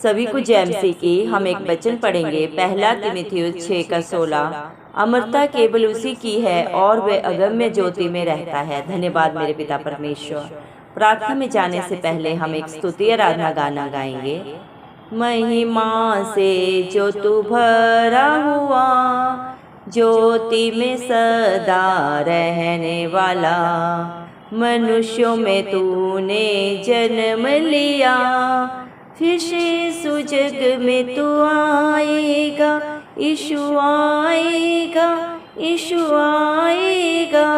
सभी को जय मसीह की। हम एक वचन पढ़ेंगे, पहला तीमुथियुस 6:16। अमरता केवल उसी की है और वह अगम्य ज्योति में रहता है। धन्यवाद मेरे पिता परमेश्वर। प्रार्थना में जाने से पहले हम एक स्तुति आराधना गाना गाएंगे। महिमा से जो तू भरा हुआ, ज्योति में सदा रहने वाला, मनुष्यों में तूने जन्म लिया, फिर से जग में तू आएगा, यीशु आएगा, यीशु आएगा,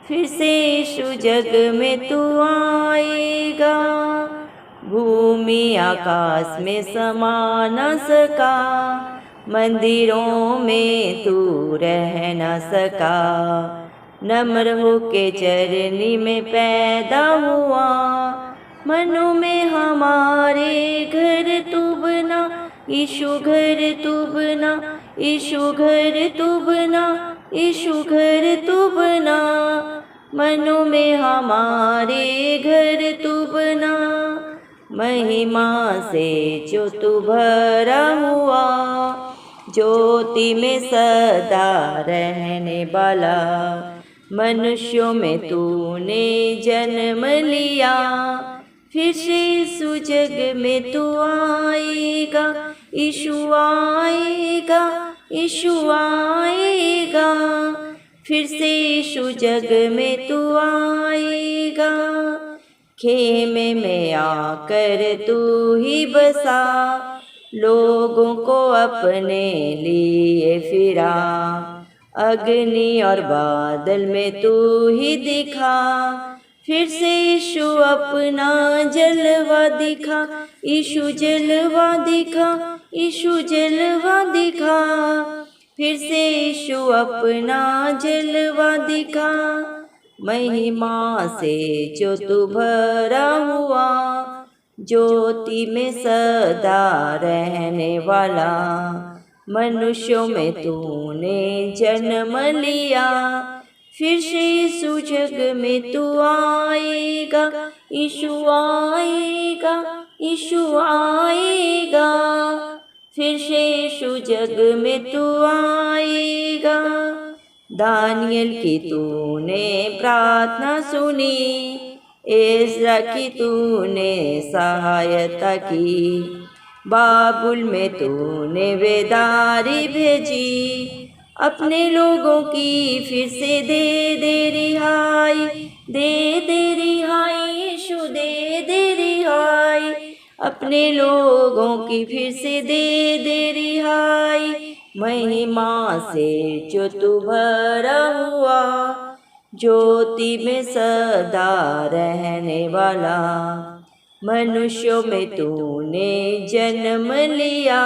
फिर से यीशु जग में तू आएगा। भूमि आकाश में समा न सका, मंदिरों में तू रह न सका, नम्र होके चरनी में पैदा हुआ, मनु में हमारे घर तू बना, यीशु घर तू बना, यीशु घर तू बना, यीशु घर तू बना, मनु में हमारे घर तू बना। महिमा से जो तू भरा हुआ, ज्योति में सदा रहने वाला, मनुष्यों में तूने जन्म लिया, फिर से यीशु जग में तू आएगा, यीशु आएगा, यीशु आएगा, फिर से यीशु जग में तू आएगा। खेमे में आकर तू ही बसा, लोगों को अपने लिए फिरा, अग्नि और बादल में तू ही दिखा, फिर से यीशु अपना जलवा दिखा, यीशु जलवा दिखा, यीशु जलवा दिखा, फिर से यीशु अपना जलवा दिखा। महिमा से जो तू भरा हुआ, ज्योति में सदा रहने वाला, मनुष्यों में तूने जन्म लिया, फिर से यीशु जग में तू आएगा, यीशु आएगा, यीशु आएगा, फिर से यीशु जग में तू आएगा। दानियल की तूने प्रार्थना सुनी, एज़रा की तूने सहायता की, बाबुल में तूने वेदारी भेजी, अपने लोगों की फिर से दे रिहाई, दे रिहाई, यीशु दे रिहाई, अपने लोगों की फिर से दे रिहाई। महिमा से जो तू भरा हुआ, ज्योति में सदा रहने वाला, मनुष्यों में तूने जन्म लिया,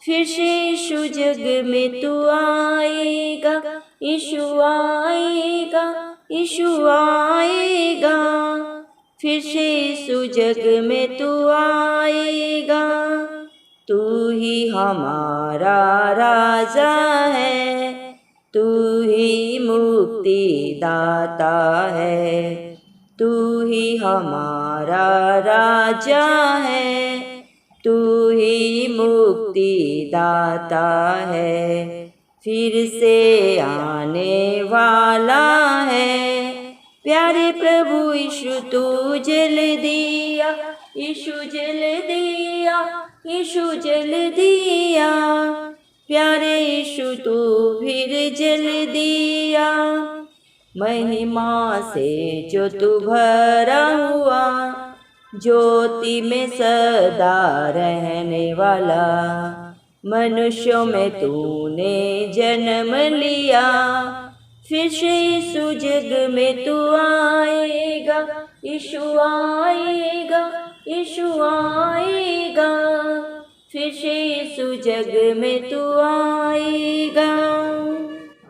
फिर से यीशु जग में तू आएगा, यीशु आएगा, यीशु आएगा, फिर से यीशु जग में तू आएगा। तू ही हमारा राजा है, तू ही मुक्ति दाता है, तू ही हमारा राजा है, तू ही मुक्ति दाता है, फिर से आने वाला है। प्यारे प्रभु यीशु तू जल दिया, यीशु जल दिया, यीशु जल दिया, प्यारे यीशु तू फिर जल दिया। महिमा से जो तू भरा हुआ, ज्योति में सदा रहने वाला, मनुष्यों में तूने जन्म लिया, फिर से यीशु जग में तू आएगा, यीशु आएगा, यीशु आएगा, फिर से यीशु जग में तू आएगा।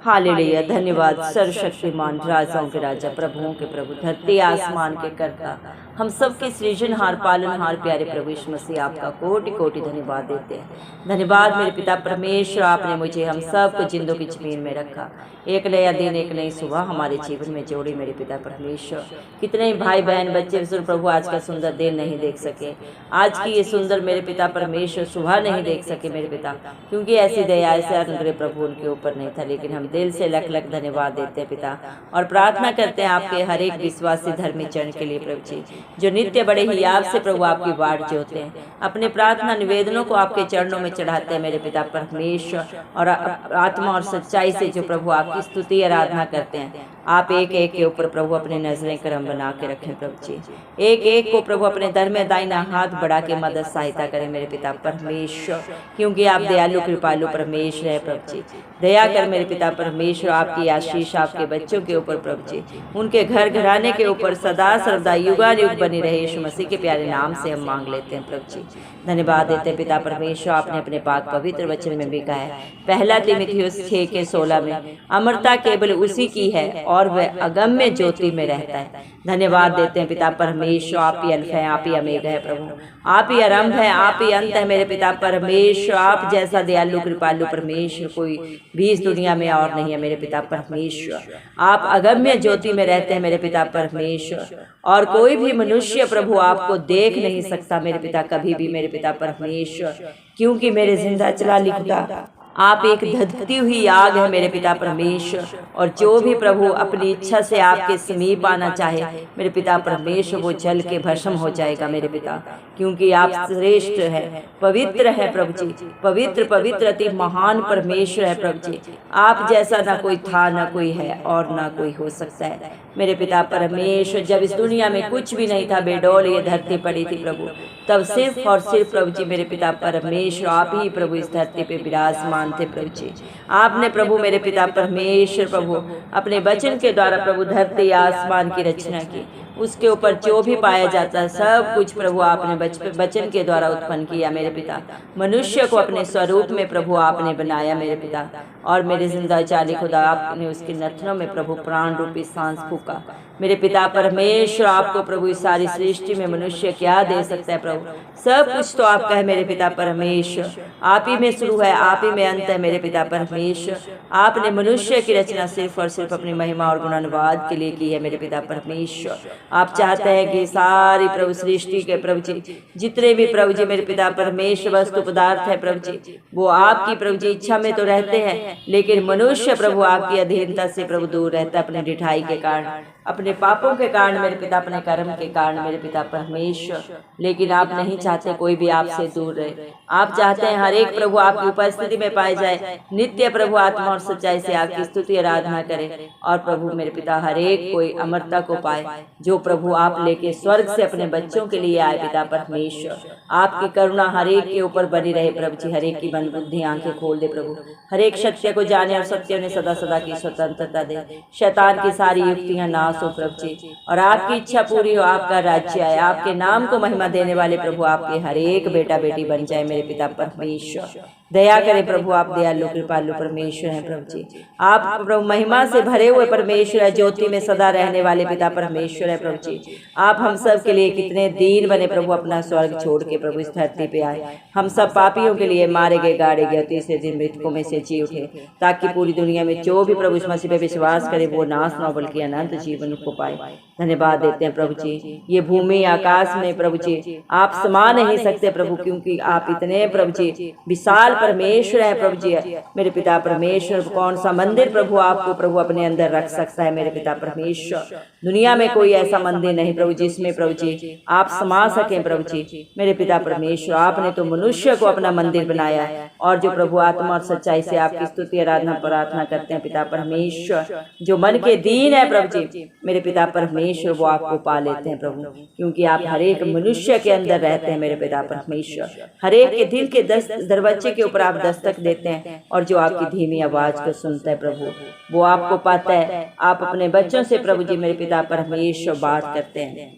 हालेलुया। धन्यवाद सर्वशक्तिमान, राजाओं के राजा, प्रभुओं के प्रभु, धरती आसमान के कर्ता, हम सबके सृजनहार, पालनहार प्यारे प्रभु यीशु मसीह, आपका कोटि कोटि धन्यवाद देते हैं। धन्यवाद मेरे पिता परमेश्वर, आपने मुझे हम सबको जिंदों की जमीन में रखा। एक नया दिन, एक नई सुबह हमारे जीवन में जोड़ी मेरे पिता परमेश्वर। कितने ही भाई बहन बच्चे प्रभु आज का सुंदर दिन नहीं देख सके, आज की ये सुंदर मेरे पिता परमेश्वर सुबह नहीं देख सके मेरे पिता, क्योंकि ऐसी दया ऐसे अनुग्रह प्रभु उनके ऊपर नहीं था। लेकिन हम दिल से लख लख धन्यवाद देते हैं पिता, और प्रार्थना करते हैं आपके हर एक विश्वासी धर्मी चरण के लिए प्रभु जी, जो नित्य बड़े ही याद से प्रभु आपकी बाट जोते हैं, अपने प्रार्थना निवेदनों को आपके चरणों में चढ़ाते हैं मेरे पिता परमेश्वर, और आत्मा और सच्चाई से जो प्रभु आपकी स्तुति आराधना करते हैं। आप एक एक के ऊपर प्रभु अपने नजरें करम बना के रखें प्रभु जी, एक एक को प्रभु अपने दर में दाहिना हाथ बढ़ा के मदद सहायता करें मेरे पिता परमेश्वर, क्योंकि आप दयालु कृपालु परमेश्वर है प्रभु जी। दया कर मेरे पिता परमेश्वर, आपकी आशीष आपके बच्चों के ऊपर प्रभु जी, उनके घर घराने के ऊपर सदा सर्वदा युगानुयुग बनी रहे। यीशु मसीह के प्यारे नाम से हम मांग लेते हैं प्रभु जी। धन्यवाद देते हैं पिता परमेश्वर, आपने अपने पाक पवित्र वचन में भी कहा है, पहला तीमुथियुस 6:16 में, अमरता केवल उसी की है और वह अगम्य ज्योति में रहता है। धन्यवाद देते हैं पिता परमेश्वर, आप ही अल्फा है, आप ही ओमेगा है प्रभु, आप ही आरंभ है, आप ही अंत है मेरे पिता परमेश्वर। आप जैसा दयालु कृपालु परमेश्वर कोई भी इस दुनिया में और नहीं है मेरे पिता परमेश्वर। आप अगम्य ज्योति में रहते हैं मेरे पिता परमेश्वर, और कोई भी मनुष्य प्रभु आपको देख नहीं सकता मेरे पिता कभी भी मेरे पिता परमेश्वर, क्योंकि मेरे जिंदा चला लिखता आप एक धधकती हुई आग है मेरे पिता परमेश्वर, और जो भी प्रभु अपनी इच्छा से आपके समीप आना चाहे मेरे पिता परमेश्वर, वो जल के भस्म हो जाएगा मेरे पिता, क्योंकि आप श्रेष्ठ है, पवित्र है प्रभु जी, पवित्र पवित्र अति महान परमेश्वर है प्रभु जी। आप जैसा ना कोई था, ना कोई है, और ना कोई हो सकता है मेरे पिता परमेश्वर। जब इस दुनिया में कुछ भी नहीं था, बेडौल ये धरती पड़ी थी प्रभु, तब सिर्फ और सिर्फ प्रभु जी मेरे पिता परमेश्वर आप ही प्रभु इस धरती पे विराजमान थे प्रभु जी। आपने प्रभु मेरे पिता परमेश्वर प्रभु अपने वचन के द्वारा प्रभु धरती आसमान की रचना की, उसके ऊपर जो भी पाया जाता है सब कुछ प्रभु आपने वचन के द्वारा उत्पन्न किया मेरे पिता। मनुष्य को अपने स्वरूप में प्रभु आपने बनाया मेरे पिता, और मेरे जिंदा जाली खुदा आपने उसके नथनों में प्रभु प्राण रूपी सांस फूका मेरे पिता परमेश्वर। आपको प्रभु इस सारी सृष्टि में मनुष्य क्या दे सकता है प्रभु, सब कुछ तो आपका है मेरे पिता परमेश्वर। आप ही में शुरू है, आप ही में अंत है मेरे पिता परमेश्वर। आपने मनुष्य की रचना सिर्फ और सिर्फ अपनी महिमा और गुणानुवाद के लिए की है मेरे पिता परमेश्वर। आप चाहते हैं कि सारी प्रभु सृष्टि के प्रभु जी जितने भी प्रभु जी मेरे पिता परमेश्वर वस्तु पदार्थ है प्रभु जी, वो आपकी प्रभु जी इच्छा में तो रहते हैं, लेकिन मनुष्य प्रभु आपकी अधीनता से प्रभु दूर रहता है अपने ढिठाई के कारण, अपने पापों के कारण मेरे पिता, अपने कर्म के कारण मेरे पिता परमेश्वर। लेकिन आप नहीं चाहते कोई भी आपसे दूर रहे, आप चाहते हैं हर एक प्रभु आपकी उपस्थिति में पाए जाए, नित्य प्रभु आत्मा और सच्चाई से आपकी स्तुति आराधना करे, और प्रभु मेरे पिता हर एक कोई अमरता को पाए जो प्रभु आप लेके स्वर्ग से अपने बच्चों के लिए आए पिता परमेश्वर। आपकी करुणा हर एक के ऊपर बनी रहे प्रभु जी, हर एक की मन बुद्धि आंखें खोल दे प्रभु, हर एक सत्य को जाने और सत्य ने सदा सदा की स्वतंत्रता दे, शैतान की सारी युक्तियां नाश हो प्रभु जी, और आपकी इच्छा पूरी हो, आपका राज्य आए, आपके नाम को महिमा देने वाले प्रभु आपके हर एक बेटा बेटी बन जाए मेरे पिता परमेश्वर। दया करे प्रभु, आप दयालु कृपालु परमेश्वर हैं प्रभु जी। आप प्रभु महिमा से भरे हुए परमेश्वर है, ज्योति में सदा रहने वाले पिता परमेश्वर है प्रभु जी। आप हम सब के लिए कितने दीन बने प्रभु, अपना स्वर्ग छोड़ के प्रभु इस धरती पे आए, हम सब पापियों के लिए मारे गए गाड़े गए, तीसरे दिन मृतकों में से जी उठे, ताकि पूरी दुनिया में जो भी प्रभु इस मसीह पे विश्वास करे वो नाश न बल्कि अनंत जीवन को पाए। धन्यवाद देते हैं प्रभु जी। ये भूमि आकाश में प्रभु जी आप समा नहीं सकते प्रभु, क्योंकि आप इतने प्रभु जी विशाल परमेश्वर है प्रभु जी। मेरे पिता परमेश्वर, कौन सा मंदिर प्रभु आपको प्रभु अपने अंदर रख सकता है मेरे पिता परमेश्वर। दुनिया में कोई ऐसा मंदिर नहीं प्रभु जिसमें प्रभु जी आप समा सकें प्रभु जी मेरे पिता परमेश्वर। आपने तो मनुष्य को अपना मंदिर बनाया है, और जो प्रभु आत्मा और सच्चाई से आपकी स्तुति आराधना प्रार्थना करते हैं पिता परमेश्वर, जो मन के दीन है प्रभु जी मेरे पिता परमेश्वर, वो आपको पा लेते हैं प्रभु, क्योंकि आप हर एक मनुष्य के अंदर रहते हैं मेरे पिता परमेश्वर। हर एक के दिल के दरवाजे के ऊपर आप दस्तक देते हैं, और जो आपकी धीमी आवाज को सुनता है प्रभु वो आपको पाता है। आप अपने बच्चों से प्रभु जी मेरे पिता परमेश्वर बात करते हैं,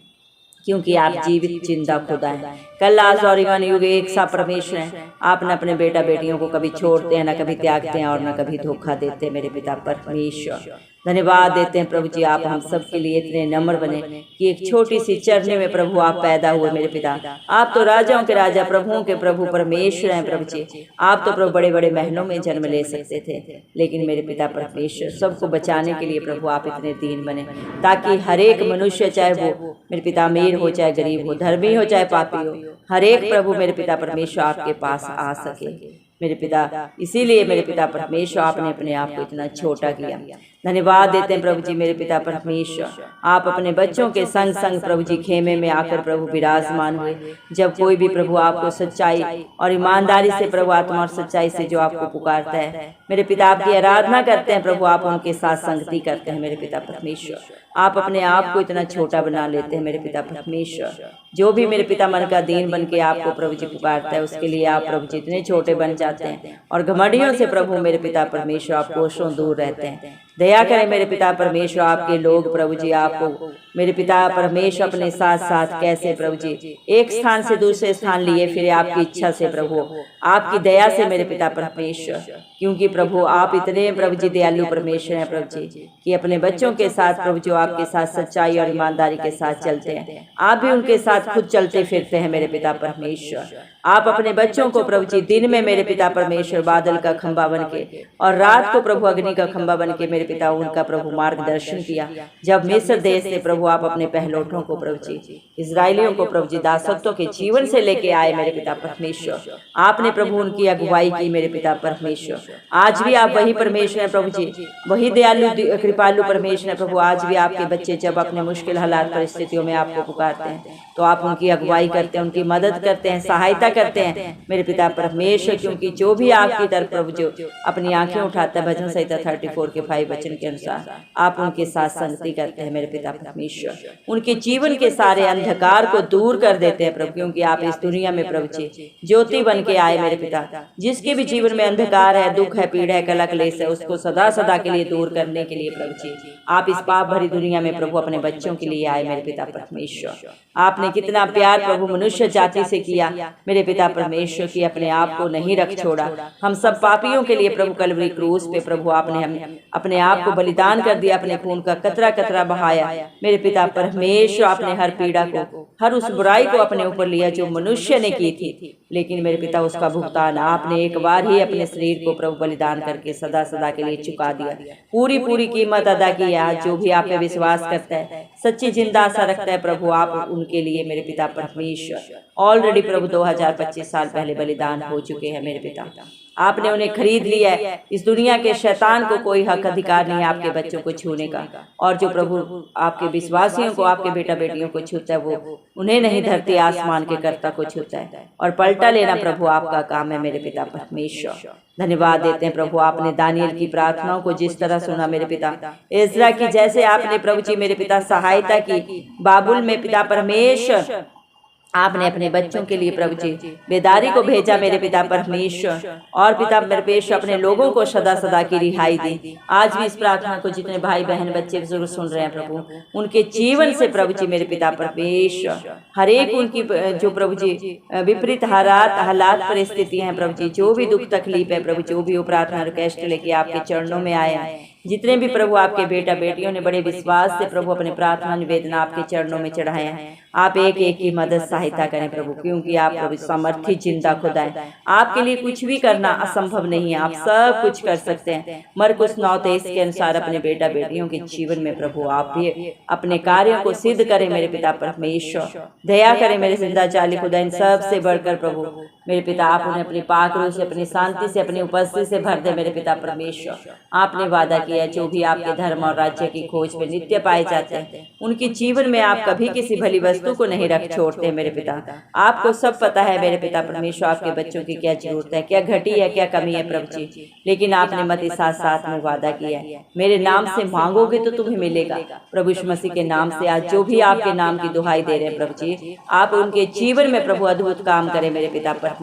क्योंकि आप जीवित जिंदा खुदा हैं। कल आज और युगान युग एक सा परमेश्वर है। आप न अपने बेटा बेटियों को कभी छोड़ते हैं, न कभी त्यागते हैं और न कभी धोखा देते हैं मेरे पिता परमेश्वर। धन्यवाद देते हैं प्रभु जी, आप हम सब के लिए इतने नम्र बने कि एक छोटी सी चरनी में प्रभु आप पैदा हुए मेरे पिता। आप तो राजाओं के राजा, प्रभुओं के प्रभु परमेश्वर हैं प्रभु जी। आप तो प्रभु बड़े बड़े महलों में जन्म ले सकते थे, लेकिन मेरे पिता परमेश्वर सबको बचाने के लिए प्रभु आप इतने दीन बने, ताकि हर एक मनुष्य, चाहे वो मेरे पिता अमीर हो चाहे गरीब हो, धर्मी हो चाहे पापी हो, हर एक प्रभु मेरे पिता परमेश्वर आपके पास आ सके मेरे पिता। इसीलिए मेरे पिता परमेश्वर आपने अपने आप को इतना छोटा किया। धन्यवाद देते हैं प्रभु जी मेरे पिता परमेश्वर। आप अपने बच्चों के संग संग प्रभु जी खेमे में आकर प्रभु विराजमान हुए। जब कोई भी प्रभु आपको सच्चाई और ईमानदारी से प्रभु आत्मा और सच्चाई से जो आपको पुकारता है मेरे पिता, आपकी आराधना करते हैं प्रभु, आप उनके साथ संगति करते हैं मेरे पिता परमेश्वर। आप अपने आप को इतना छोटा बना लेते हैं मेरे पिता परमेश्वर। जो भी मेरे पिता मन का दीन बन के आपको प्रभु जी पुकारता है, उसके लिए आप प्रभु जी इतने छोटे बन जाते हैं और घमंडियों से प्रभु मेरे पिता परमेश्वर आप कोसों दूर रहते हैं। दया करें मेरे पिता परमेश्वर, आपके लोग प्रभु जी आपको मेरे पिता परमेश्वर अपने साथ साथ कैसे प्रभु जी एक स्थान से दूसरे स्थान लिए फिर आपकी इच्छा से प्रभु, आपकी दया से मेरे पिता परमेश्वर, क्योंकि प्रभु आप इतने प्रभु जी दयालु परमेश्वर हैं प्रभु जी कि अपने बच्चों के साथ प्रभु जो आपके साथ सच्चाई और ईमानदारी के साथ चलते हैं, आप भी उनके साथ खुद चलते फिरते हैं मेरे पिता परमेश्वर। आप अपने बच्चों को प्रभु जी दिन में मेरे पिता परमेश्वर बादल का खंभा बन के और रात को प्रभु अग्नि का खंभा बन के मेरे पिता उनका प्रभु मार्गदर्शन किया। जब मिस्र देश से प्रभु आप अपने पहलौठों को प्रभु जी इजराइलियों को प्रभु जी दासत्वों के जीवन से लेके आए मेरे पिता परमेश्वर, आपने प्रभु उनकी अगुवाई की मेरे पिता परमेश्वर। आज भी आप वही परमेश्वर हैं प्रभु जी, वही दयालु कृपालु परमेश्वर है प्रभु। आज भी आपके बच्चे जब अपने मुश्किल हालात परिस्थितियों में आपको पुकारते हैं तो आप उनकी अगुवाई करते हैं, उनकी मदद करते हैं, सहायता करते हैं मेरे पिता परमेश्वर। क्योंकि जो भी आपकी तरफ प्रभु जो अपनी आंखें उठाता है, भजन संहिता 34 के 5 वचन के अनुसार आप उनके साथ संगति करते हैं मेरे पिता परमेश्वर। उनके जीवन के सारे अंधकार को दूर कर देते हैं प्रभु, क्योंकि आप इस दुनिया में प्रभु जी ज्योति बन के आए मेरे पिता। जिसके भी जीवन में अंधकार है, दुख है, पीड़ा है, कलह क्लेश है, उसको सदा सदा के लिए दूर करने के लिए प्रभु जी आप इस पाप भरी दुनिया में प्रभु अपने बच्चों के लिए आए मेरे पिता परमेश्वर। आपने कितना प्यार प्रभु मनुष्य जाति से किया मेरे पिता परमेश्वर की अपने आप को नहीं रख छोड़ा। हम सब पापियों के लिए प्रभु कलवरी क्रूस पे प्रभु आपने हम अपने आप को बलिदान कर दिया, अपने खून का कतरा कतरा बहाया मेरे पिता परमेश्वर। आपने हर पीड़ा को, हर उस बुराई को अपने ऊपर लिया जो मनुष्य ने की थी, लेकिन मेरे पिता उसका भुगतान आपने एक बार ही अपने शरीर को प्रभु बलिदान करके सदा सदा के लिए चुका दिया। पूरी कीमत अदा की। आज जो भी आप पे विश्वास करता है, सच्ची जिंदा आशा रखता है प्रभु, आप उनके लिए मेरे पिता परमेश्वर ऑलरेडी प्रभु 2025 साल पहले बलिदान हो चुके हैं मेरे पिता। आपने उन्हें खरीद लिया है। इस दुनिया के शैतान को कोई हक अधिकार नहीं है आपके बच्चों को छूने का, और जो प्रभु आपके विश्वासियों को, आपके बेटा बेटियों को छूता है वो उन्हें नहीं, धरती आसमान के कर्ता को छूता है। और पलटा लेना प्रभु आपका काम है मेरे पिता परमेश्वर। धन्यवाद देते हैं प्रभु, आपने दानियल की प्रार्थनाओं को जिस तरह सुना मेरे पिता, इज़रा की जैसे आपने प्रभु जी मेरे पिता सहायता की, बाबुल में पिता परमेश्वर आपने अपने बच्चों के लिए प्रभु जी बेदारी को भेजा मेरे पिता परमेश्वर, और पिता परमेश्वर अपने लोगों को सदा सदा की रिहाई दी। आज भी इस प्रार्थना को जितने भाई बहन बच्चे बुजुर्ग सुन रहे हैं प्रभु, उनके जीवन से प्रभु जी मेरे पिता परमेश्वर हर एक उनकी जो प्रभु जी विपरीत हालात परिस्थिति हैं प्रभु जी, जो भी दुख तकलीफ है प्रभु, जो भी वो प्रार्थना रिक्वेस्ट लेके आपके चरणों में आए हैं, जितने भी प्रभु आपके बेटा बेटियों ने बड़े विश्वास से प्रभु अपने प्रार्थना निवेदना आपके चरणों में चढ़ाए हैं, आप एक एक की मदद सहायता करें प्रभु, क्योंकि आप प्रभु सामर्थी जिंदा खुदा है। आपके लिए कुछ भी करना असंभव नहीं है, आप सब कुछ कर सकते हैं। मरकुस 9:23 के अनुसार अपने बेटा बेटियों के जीवन में प्रभु आप भी अपने कार्यों को सिद्ध करें मेरे पिता परमेश्वर। दया करें मेरे जिंदा चाली खुदा, इन सब से बढ़कर प्रभु मेरे पिता आप उन्हें अपनी पाक रूह से, अपनी शांति से, अपनी उपस्थिति से भर दे मेरे पिता परमेश्वर। आपने वादा किया जो भी आपके धर्म और राज्य की खोज में नित्य पाए जाते हैं, उनके जीवन में आप कभी किसी भली वस्तु को नहीं रख छोड़ते मेरे पिता। आपको सब पता है मेरे पिता परमेश्वर आपके बच्चों की क्या जरूरत है, क्या घटी है, क्या कमी है प्रभु जी, लेकिन आपने मत्ती 7:7 में वादा किया है मेरे नाम से मांगोगे तो तुम्हें मिलेगा। प्रभु यीशु मसीह के नाम से आज जो भी आपके नाम की दुहाई दे रहे हैं प्रभु जी, आप उनके जीवन में प्रभु अद्भुत काम करें मेरे पिता परमेश्वर।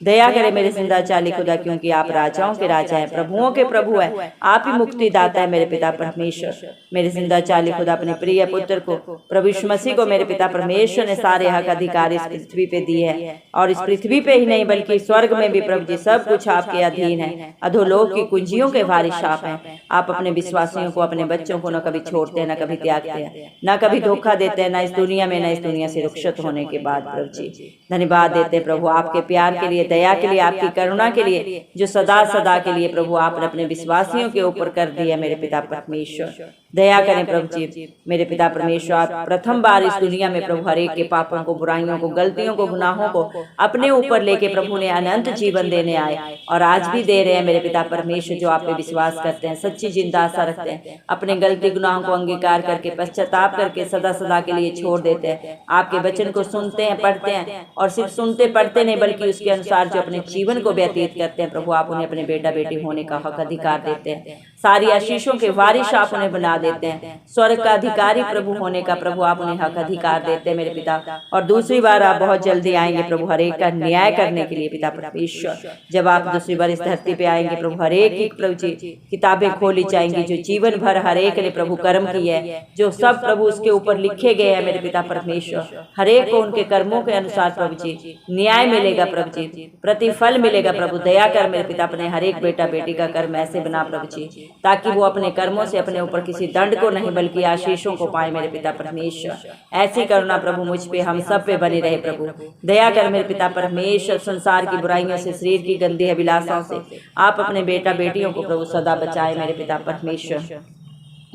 दया करें मेरे जिंदा चाली खुदा, क्योंकि आप राजाओं के राजा हैं, प्रभुओं के प्रभु हैं। आप ही मुक्तिदाता है मेरे पिता परमेश्वर। मेरे जिंदा चाली खुदा अपने प्रिय पुत्र को प्रभु यीशु मसीह को मेरे पिता परमेश्वर ने सारे हक अधिकार इस पृथ्वी पे दिए है, और इस पृथ्वी पे ही नहीं बल्कि स्वर्ग में भी प्रभु जी सब कुछ आपके अधीन है। अधोलोक की कुंजियों के वारिस आप हैं। आप अपने विश्वासियों को, अपने बच्चों को न कभी छोड़ते हैं, न कभी त्यागते हैं, न कभी धोखा देते हैं, न इस दुनिया में, न इस दुनिया से रुखसत होने के बाद प्रभु जी धन्यवाद देते हैं प्रभु आपके प्यार के लिए, दया के लिए, आपकी करुणा के लिए, जो सदा सदा के लिए प्रभु आपने अपने विश्वासियों के ऊपर कर दिया मेरे पिता परमेश्वर। दया करें प्रभु जी मेरे पिता परमेश्वर। आप प्रथम बार इस दुनिया में प्रभु हर एक के पापों को, बुराइयों को, गलतियों को, गुनाहों को अपने ऊपर लेके प्रभु ने अनंत जीवन देने आए, और आज भी दे रहे हैं मेरे पिता परमेश्वर। जो आप पे विश्वास करते हैं, सच्ची जिंदा आशा रखते हैं, अपने गलती गुनाहों को अंगीकार करके, पश्चाताप करके सदा सदा के लिए छोड़ देते हैं, आपके वचन को सुनते हैं, पढ़ते हैं, और सिर्फ सुनते पढ़ते नहीं बल्कि उसके अनुसार जो अपने जीवन को व्यतीत करते हैं प्रभु, आप उन्हें अपने बेटा बेटी होने का हक अधिकार देते हैं। सारी आशीषों के वारिस आप उन्हें बना देते हैं। स्वर्ग का अधिकारी प्रभु होने का प्रभु आप उन्हें हक अधिकार देते हैं मेरे पिता। और दूसरी बार आप बहुत जल्दी आएंगे प्रभु हर एक का न्याय करने के लिए पिता परमेश्वर। जब आप दूसरी बार इस धरती पे आएंगे प्रभु, हर एक की प्रभु जी किताबें खोली जाएंगी, जो जीवन भर हर एक ने प्रभु कर्म किए है, जो सब प्रभु उसके ऊपर लिखे गए हैं मेरे पिता परमेश्वर। हर एक को उनके कर्मों के अनुसार प्रभु जी न्याय मिलेगा प्रभु जी, प्रतिफल मिलेगा प्रभु। दया कर मेरे पिता अपने हर एक बेटा बेटी का कर्म ऐसे बना प्रभु जी, ताकि वो अपने कर्मों से अपने ऊपर किसी दंड को नहीं बल्कि आशीषों को पाए मेरे पिता परमेश्वर। ऐसी करुणा प्रभु मुझ पे, हम सब पे बनी रहे प्रभु। दया कर मेरे पिता परमेश्वर। संसार की बुराइयों से, शरीर की गंदी अभिलाषाओं से आप अपने बेटा बेटियों को प्रभु सदा बचाए मेरे पिता परमेश्वर।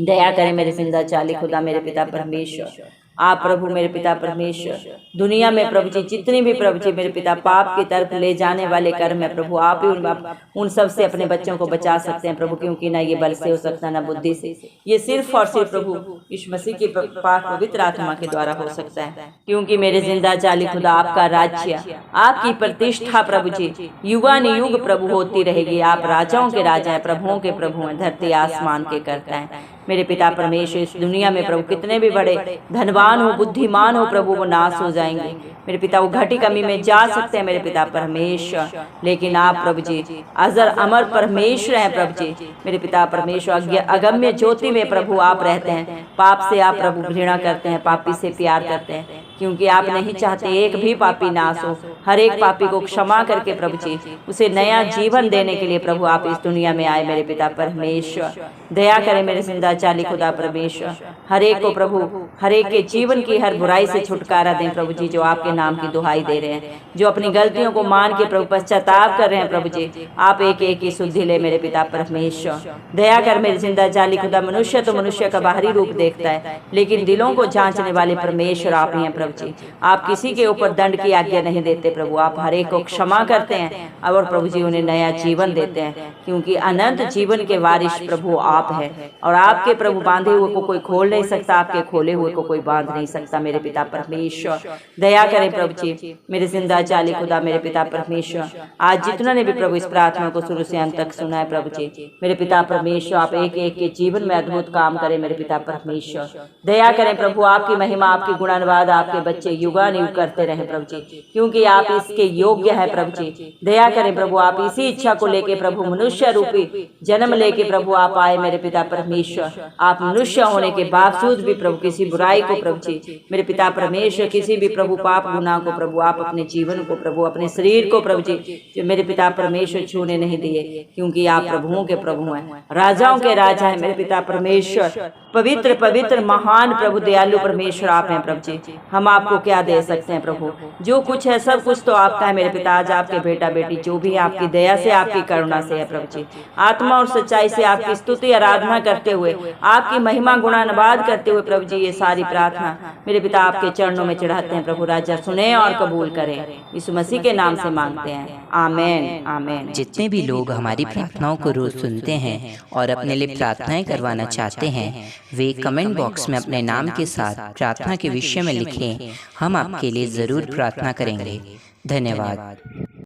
दया करें मेरे जिंदा चाली खुदा मेरे पिता परमेश्वर। आप प्रभु मेरे पिता परमेश्वर दुनिया में प्रभु जी जितनी भी प्रभु जी मेरे पिता पाप की तरफ ले जाने वाले कर्म है प्रभु, आप ही उन सब से अपने बच्चों को बचा सकते हैं प्रभु, क्योंकि ना ये बल से हो सकता ना बुद्धि से, ये सिर्फ और सिर्फ प्रभु यीशु मसीह की पाक पवित्र आत्मा के द्वारा हो सकता है। क्योंकि मेरे जिंदा जाली खुदा आपका राज्य, आपकी प्रतिष्ठा प्रभु जी युगानुयुग प्रभु होती रहेगी। आप राजाओं के राजा हैं, प्रभुओं के प्रभु हैं, धरती आसमान के करता है मेरे पिता परमेश्वर। इस दुनिया में प्रभु कितने भी बड़े धनवान हो, बुद्धिमान हो प्रभु, वो नाश हो जाएंगे मेरे पिता। वो घटी कमी में जा सकते हैं मेरे पिता परमेश्वर, लेकिन आप प्रभु जी अजर अमर परमेश्वर हैं प्रभु जी मेरे पिता परमेश्वर। अगम्य ज्योति में प्रभु आप रहते हैं। पाप से आप प्रभु घृणा करते हैं, पापी से प्यार करते हैं, क्योंकि आप नहीं चाहते एक भी पापी नाश हो। हर एक पापी को क्षमा करके प्रभु जी उसे नया जीवन देने के लिए प्रभु आप इस दुनिया में आए मेरे पिता परमेश्वर। दया करें मेरे जिंदा चाली खुदा परमेश्वर। हर एक को प्रभु हर एक के जीवन की हर बुराई से छुटकारा दें प्रभु जी, जो आपके नाम की दुहाई दे रहे हैं, जो अपनी गलतियों को मान के प्रभु पश्चाताप कर रहे हैं प्रभु जी, आप एक एक की शुद्धि ले मेरे पिता परमेश्वर। दया कर मेरे जिंदा जाली खुदा। मनुष्य तो मनुष्य का बाहरी रूप देखता है, लेकिन दिलों को जांचने वाले परमेश्वर आप ही हैं प्रभु जी। आप किसी के ऊपर दंड की आज्ञा नहीं देते प्रभु, आप हर एक को क्षमा करते हैं और प्रभु जी उन्हें नया जीवन देते हैं, क्योंकि अनंत जीवन के वारिस प्रभु आप हैं। और आपके प्रभु बांधे हुए को कोई खोल नहीं सकता, आपके खोले हुए को कोई बांध नहीं सकता मेरे पिता परमेश्वर। दया करें प्रभु जी मेरे जिंदा चाली खुदा मेरे पिता परमेश्वर। आज जितना ने भी प्रभु इस प्रार्थना को शुरू से अंत तक सुना है प्रभु जी मेरे पिता परमेश्वर, आप एक एक के जीवन में अद्भुत काम करें मेरे पिता परमेश्वर। दया करें प्रभु, आपकी महिमा आपकी गुणानुवाद आपके बच्चे युगानुयुग करते रहे प्रभु जी, क्योंकि आप इसके योग्य है प्रभु जी। दया करें प्रभु, आप इसी इच्छा को लेके प्रभु मनुष्य रूपी जन्म लेके प्रभु आप आए मेरे पिता परमेश्वर। आप मनुष्य होने के बावजूद भी प्रभु किसी बुराई को प्रभु जी मेरे पिता परमेश्वर, किसी भी प्रभु पाप गुनाह को प्रभु आप अपने जीवन को प्रभु अपने शरीर को प्रभु जी जो मेरे पिता परमेश्वर छूने नहीं दिए, क्योंकि आप प्रभुओं के प्रभु हैं, राजाओं के राजा हैं मेरे पिता परमेश्वर। पवित्र पवित्र महान प्रभु दयालु परमेश्वर आप हैं प्रभु जी। हम आपको क्या दे सकते हैं प्रभु, जो कुछ है सब कुछ तो आपका है मेरे पिता। आज आपके बेटा बेटी जो भी आपकी दया से आपकी करुणा से है प्रभु जी, आत्मा और सच्चाई से आपकी स्तुति आराधना करते हुए आपकी महिमा गुणानुवाद करते हुए प्रभु जी ये सारी प्रार्थना मेरे पिता आपके चरणों में चढ़ाते हैं प्रभु। राजा सुने और कबूल करें, यीशु मसीह के नाम से मांगते हैं, आमेन आमेन। जितने भी लोग हमारी प्रार्थनाओं को रोज सुनते हैं और अपने लिए प्रार्थनाएं करवाना चाहते हैं, वे कमेंट बॉक्स में अपने नाम के साथ प्रार्थना के विषय में लिखें। हम आपके लिए जरूर प्रार्थना करेंगे। धन्यवाद।